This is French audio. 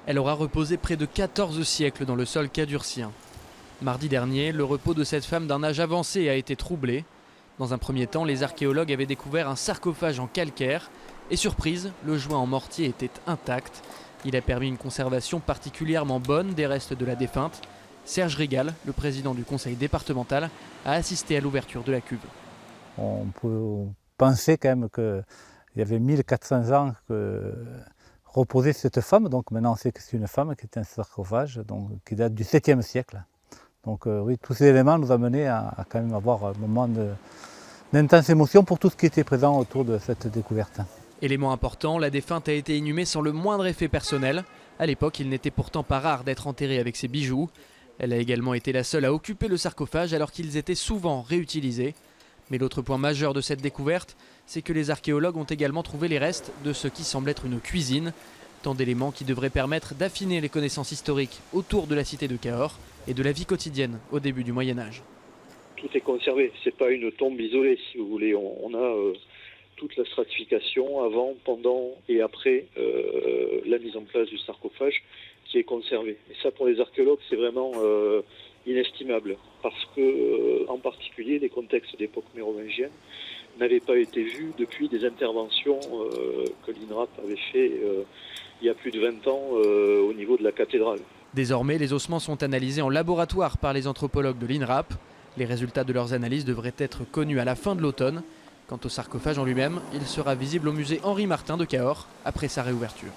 Elle aura reposé près de 14 siècles dans le sol cadurcien. Mardi dernier, le repos de cette femme d'un âge avancé a été troublé. Dans un premier temps, les archéologues avaient découvert un sarcophage en calcaire et surprise, le joint en mortier était intact. Il a permis une conservation particulièrement bonne des restes de la défunte. Serge Régal, le président du conseil départemental, a assisté à l'ouverture de la cuve. On peut penser quand même qu'il y avait 1400 ans que reposait cette femme. Donc maintenant on sait que c'est une femme qui est un sarcophage qui date du 7e siècle. Donc oui, tous ces éléments nous ont amenés à quand même avoir un moment d'intense émotion pour tout ce qui était présent autour de cette découverte. Élément important, la défunte a été inhumée sans le moindre effet personnel. À l'époque, il n'était pourtant pas rare d'être enterré avec ses bijoux. Elle a également été la seule à occuper le sarcophage alors qu'ils étaient souvent réutilisés. Mais l'autre point majeur de cette découverte, c'est que les archéologues ont également trouvé les restes de ce qui semble être une cuisine. Tant d'éléments qui devraient permettre d'affiner les connaissances historiques autour de la cité de Cahors et de la vie quotidienne au début du Moyen-Âge. Tout est conservé, c'est pas une tombe isolée si vous voulez. On a toute la stratification avant, pendant et après la mise en place du sarcophage qui est conservée. Et ça pour les archéologues c'est vraiment inestimable parce que en particulier les contextes d'époque mérovingienne n'avaient pas été vus depuis des interventions que l'INRAP avait fait il y a plus de 20 ans au niveau de la cathédrale. Désormais, les ossements sont analysés en laboratoire par les anthropologues de l'INRAP. Les résultats de leurs analyses devraient être connus à la fin de l'automne. Quant au sarcophage en lui-même, il sera visible au musée Henri Martin de Cahors après sa réouverture.